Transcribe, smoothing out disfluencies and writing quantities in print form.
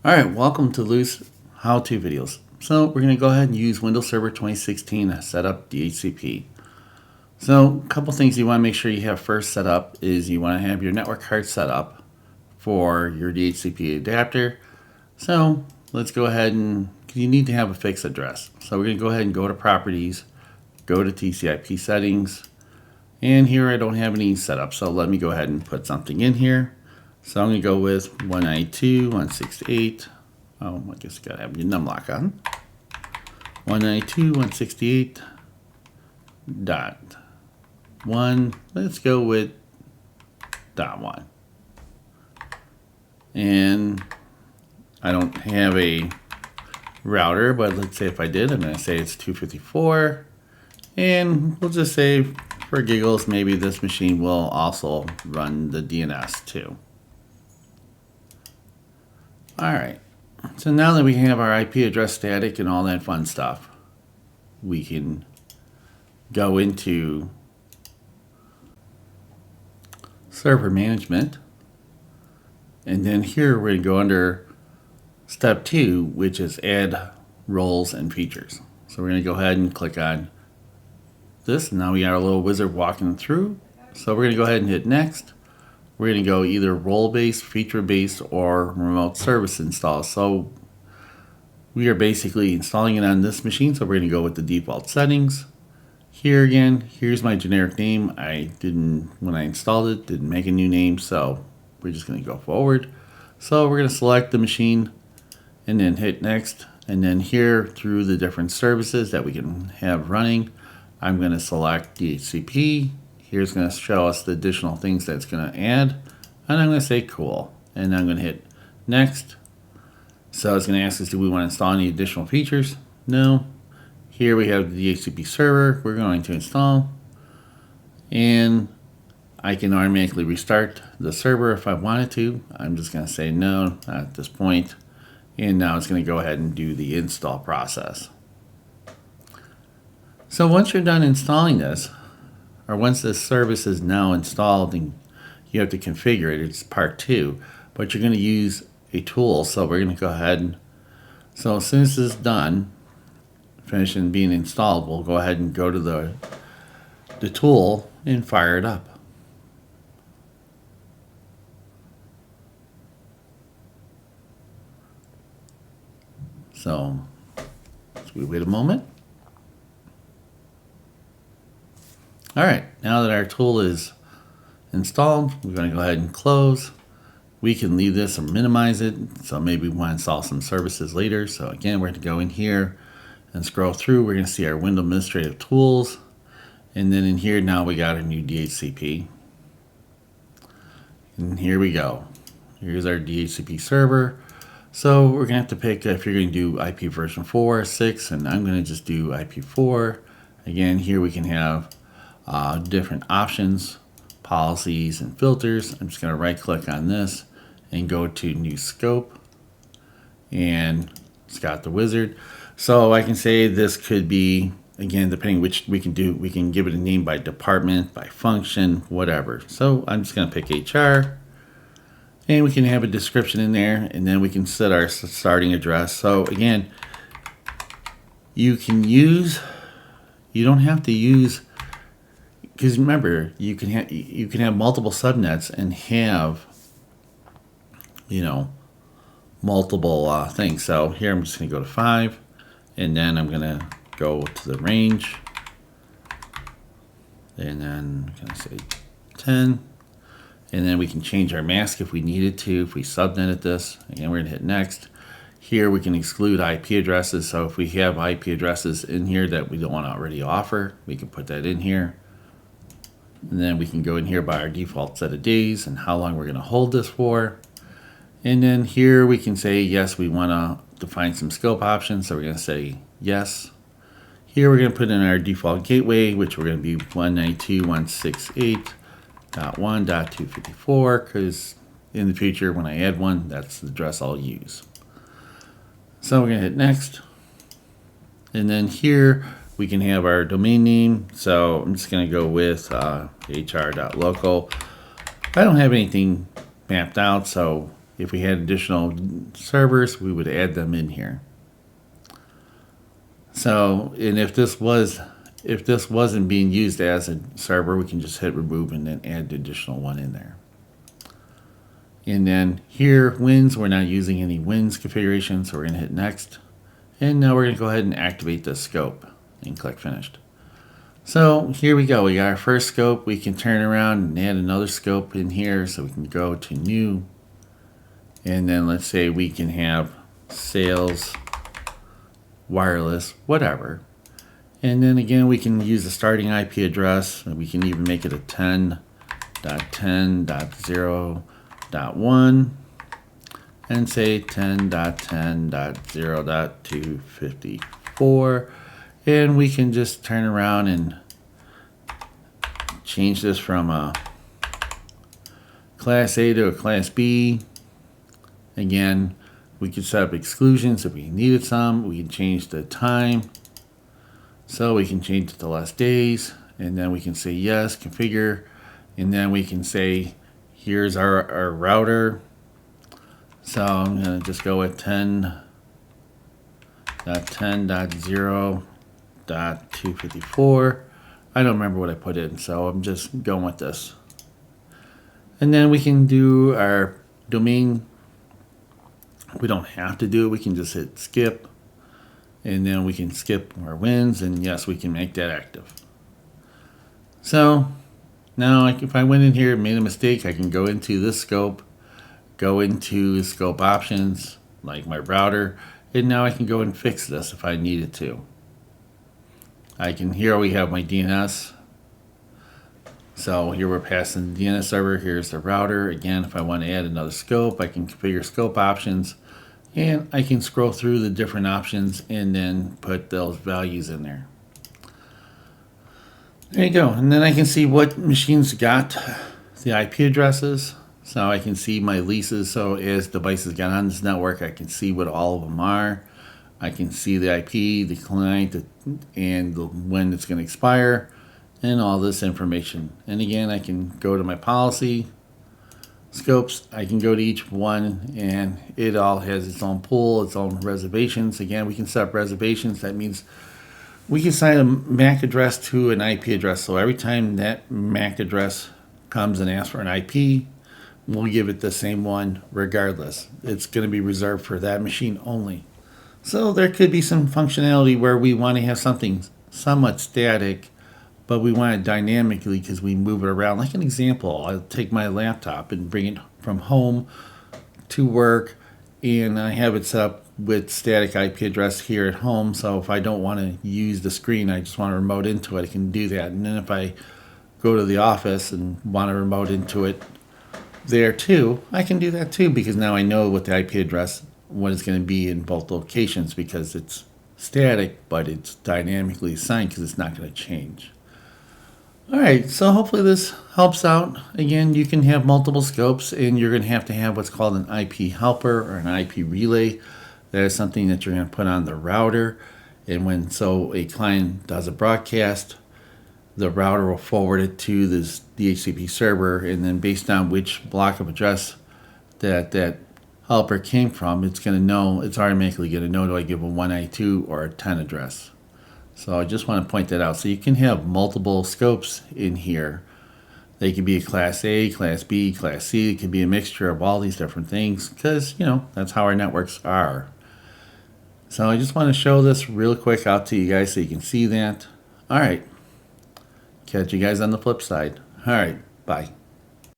Alright, welcome to Lou's how-to videos. So we're going to go ahead and use Windows Server 2016 to set up DHCP. So a couple things you want to make sure you have first set up is you want to have your network card set up for your DHCP adapter. So let's go ahead and, you need to have a fixed address. So we're going to go ahead and go to Properties, go to TCP Settings, and here I don't have any set up, so let me go ahead and put something in here. So I'm going to go with 192.168. Oh, I guess you got to have your numlock on. 192.168.1. Let's go with .1. And I don't have a router, but let's say if I did, I'm going to say it's 254. And we'll just say for giggles, maybe this machine will also run the DNS too. Alright, so now that we have our IP address static and all that fun stuff, we can go into server management, and then here we're going to go under step 2, which is add roles and features. So we're going to go ahead and click on this. Now we got our little wizard walking through, so we're going to go ahead and hit next. We're going to go either role-based, feature-based, or remote service install. So we are basically installing it on this machine, so we're going to go with the default settings. Here again, here's my generic name. I didn't, when I installed it, didn't make a new name, so we're just going to go forward. So we're going to select the machine and then hit next. And then here, through the different services that we can have running, I'm going to select DHCP. Here's going to show us the additional things that's going to add. And I'm going to say cool. And I'm going to hit next. So it's going to ask us, do we want to install any additional features? No. Here we have the DHCP server we're going to install. And I can automatically restart the server if I wanted to. I'm just going to say no, not at this point. And now it's going to go ahead and do the install process. So once you're done installing this, or once this service is now installed and you have to configure it, it's part 2, but you're going to use a tool. So we're going to go ahead and, so as soon as this is done, finished and being installed, we'll go ahead and go to the tool and fire it up. So we wait a moment. Alright, now that our tool is installed, we're going to go ahead and close. We can leave this or minimize it, so maybe we want to install some services later. So again, we're going to go in here and scroll through. We're going to see our Windows Administrative Tools. And then in here now we got a new DHCP. And here we go. Here's our DHCP server. So we're going to have to pick if you're going to do IP version 4, 6, and I'm going to just do IP4. Again, here we can have different options, policies, and filters. I'm just going to right click on this and go to new scope, and it's got the wizard. So I can say this could be, again, depending which we can do, we can give it a name by department, by function, whatever. So I'm just going to pick HR, and we can have a description in there, and then we can set our starting address. So again, you can use, you don't have to use, because remember, you can have multiple subnets and have, you know, multiple things. So here I'm just going to go to 5, and then I'm going to go to the range, and then I'm going to say 10, and then we can change our mask if we needed to, if we subnetted this. Again, we're going to hit next. Here we can exclude IP addresses, so if we have IP addresses in here that we don't want to already offer, we can put that in here. And then we can go in here by our default set of days and how long we're going to hold this for. And then here we can say, yes, we want to define some scope options. So we're going to say yes. Here we're going to put in our default gateway, which we're going to be 192.168.1.254, because in the future, when I add one, that's the address I'll use. So we're going to hit next. And then here, we can have our domain name. So I'm just going to go with hr.local. I don't have anything mapped out, so if we had additional servers, we would add them in here. So, and if this wasn't being used as a server, we can just hit remove and then add the additional one in there. And then here, Wins, we're not using any Wins configuration, so we're going to hit next. And now we're going to go ahead and activate the scope and click finished. So here we go. We got our first scope. We can turn around and add another scope in here. So we can go to new. And then let's say we can have sales, wireless, whatever. And then again, we can use the starting IP address. We can even make it a 10.10.0.1 and say 10.10.0.254. And we can just turn around and change this from a Class A to a Class B. Again, we can set up exclusions if we needed some. We can change the time. So we can change it to less days. And then we can say yes, configure. And then we can say, here's our router. So I'm going to just go with 10.10.0.254. I don't remember what I put in, so I'm just going with this. And then we can do our domain. We don't have to do it. We can just hit skip. And then we can skip our wins. And yes, we can make that active. So now if I went in here and made a mistake, I can go into this scope, go into scope options, like my router, and now I can go and fix this if I needed to. Here we have my DNS. So here we're passing the DNS server. Here's the router. Again, if I want to add another scope, I can configure scope options, and I can scroll through the different options and then put those values in there. There you go. And then I can see what machines got the IP addresses. So I can see my leases. So as devices get on this network, I can see what all of them are. I can see the IP, the client, and when it's going to expire, and all this information. And again, I can go to my policy scopes. I can go to each one, and it all has its own pool, its own reservations. Again, we can set up reservations. That means we can assign a MAC address to an IP address. So every time that MAC address comes and asks for an IP, we'll give it the same one regardless. It's going to be reserved for that machine only. So there could be some functionality where we want to have something somewhat static, but we want it dynamically because we move it around. Like an example, I'll take my laptop and bring it from home to work, and I have it set up with static IP address here at home. So if I don't want to use the screen, I just want to remote into it, I can do that. And then if I go to the office and want to remote into it there too, I can do that too, because now I know what the IP address, what it's going to be in both locations, because it's static, but it's dynamically assigned because it's not going to change. All right, so hopefully this helps out. Again, you can have multiple scopes, and you're going to have what's called an IP helper or an IP relay. That is something that you're going to put on the router, and when a client does a broadcast, the router will forward it to this DHCP server, and then based on which block of address that helper came from, it's automatically going to know, do I give a 192 or a 10 address. So I just want to point that out. So you can have multiple scopes in here. They could be a Class A, Class B, Class C. It could be a mixture of all these different things because, that's how our networks are. So I just want to show this real quick out to you guys so you can see that. All right. Catch you guys on the flip side. All right. Bye.